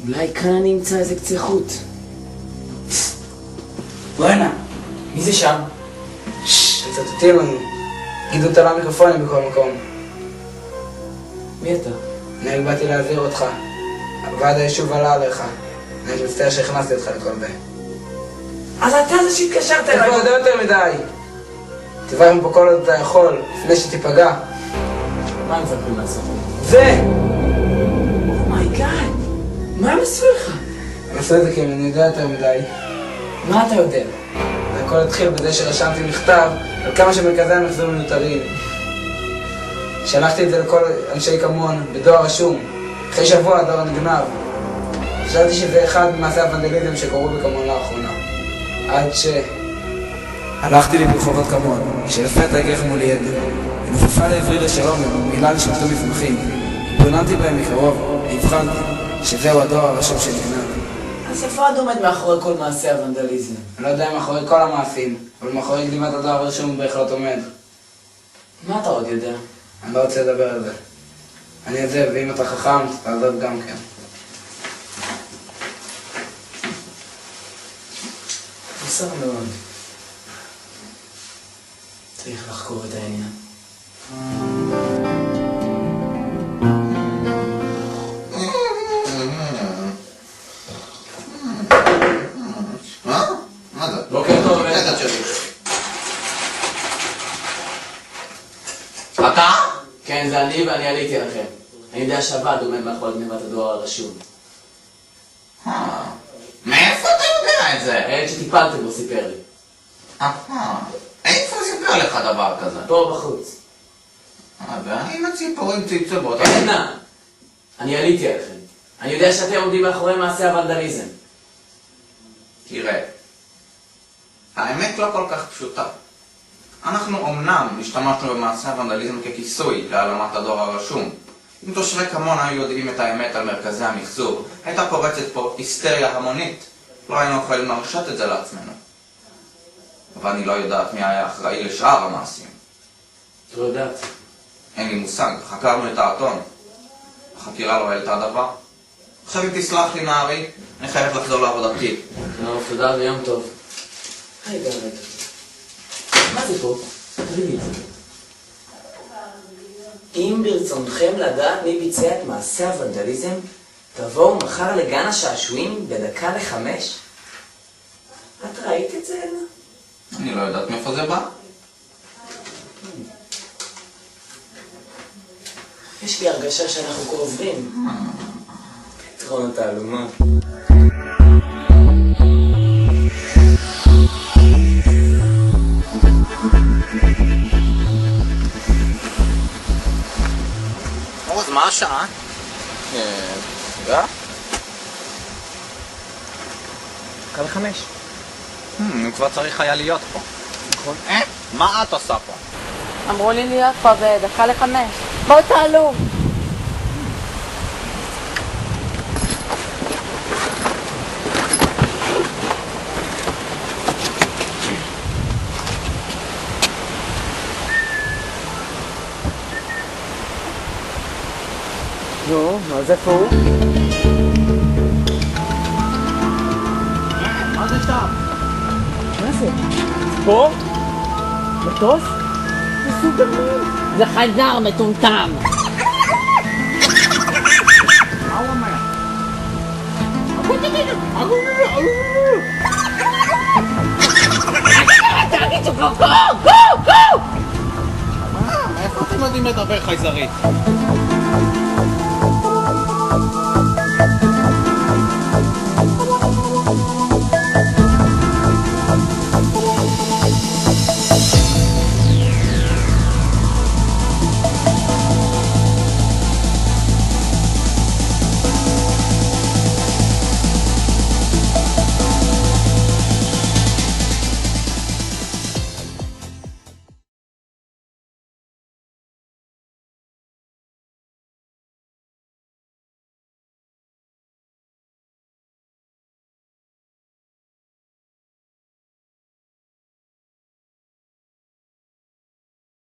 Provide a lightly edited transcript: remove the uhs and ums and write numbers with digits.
אולי כאן אני אמצא איזה קצה חוט. בואנה, מי זה שם? תצטטים לנו. גידו אותה למיקרופונים בכל מקום. מי אתה? אני רק באתי להעביר אותך. ועד היישוב עלה עליך. אני מצטער שהכנסתי אותך לכל זה. אז אתה זה שהתקשרת אליי. אתה כבר יודע יותר מדי. תברח מפה כל עוד אתה יכול, לפני שתיפגע. מה הם מבקרים לעשות? זה! אומייגאד! מה הם עשו לך? אני עושה את זה כי אני יודע יותר מדי. מה אתה יודע? הכל התחיל בזה שרשמתי מכתב על כמה שמרכזי המחזור מיותרים. שלחתי את זה לכל אנשי כמון בדואר רשום. אחרי שבוע הדואר נגנב. חשבתי שזה אחד ממעשי הוונדליזם שקורו בכמון לאחרונה. עד ש... הלכתי לי ברחובות כמון, כשלפתע הגיח מולי עד. היא נופפה לעברי לשלום בגלל שנתנו מפמחים. התבוננתי בהם מקרוב, והבחנתי שזהו הדואר הרשום שנגנב. אז איפה את עומד מאחורי כל מעשי הוונדליזם? אני לא יודע אם מאחורי כל המעשים, אבל מאחורי גלימת הדואר הרשום הוא בהחלט עומד. מה אתה עוד יודע? אני לא רוצה לדבר על זה. אני עזב, ואם אתה חכם, תעזוב גם כן. מוסר מאוד. צריך לחקור את העניין. מה זה? בוקר טוב, רגע שלי. אתה? כן, זה אני ואני עליתי לכם. אני יודע שהוועד עומד מאחורי גניבת הדואר הרשום. מאיפה אתה יודע את זה? הילד שטיפלתם בו סיפר לי. איפה סיפר לך דבר כזה? פה בחוץ. והאם הציפורים צלצולות? נא, אני עליתי עליכם. אני יודע שאתם עומדים מאחורי מעשי הוונדליזם. תראה, האמת לא כל כך פשוטה. אנחנו אמנם השתמשנו במעשה הוונדליזם ככיסוי להעלמת הדואר הרשום. אם תושבי כמון היו יודעים את האמת על מרכזי המחזור, הייתה פורצת פה היסטריה המונית. לא היינו יכולים להרשות את זה לעצמנו. אבל אני לא יודעת מי היה אחראי לשאר המעשים. לא יודעת. אין לי מושג, חקרנו את האתון. החקירה לא העלתה דבר. עכשיו אם תסלח לי נערי, אני חייבת לחזור לעבודתי. טוב, תודה ויום טוב. רגע. מה זה פה? תראי לי את זה. אם ברצונכם לדעת מי ביצע את מעשה הוונדליזם, תבואו מחר לגן השעשועים ב4:55. את ראית את זה, אלה? אני לא יודעת מאיפה זה בא. יש לי הרגשה שאנחנו כה עוברים. פתרון התעלומה. אז מה השעה? קל 5. הוא כבר צריך היה להיות פה. נכון. מה את עושה פה? אמרו לי להיות פה ב4:55. בואו תעלו. נו, אז איפה הוא? מה זה שם? מה זה? פה? מטוס? זה סופרמן. זה חייזר מטומטם. מה הוא אומר? תגידו, גו! מאיפה אתם יודעים לדבר חייזרית?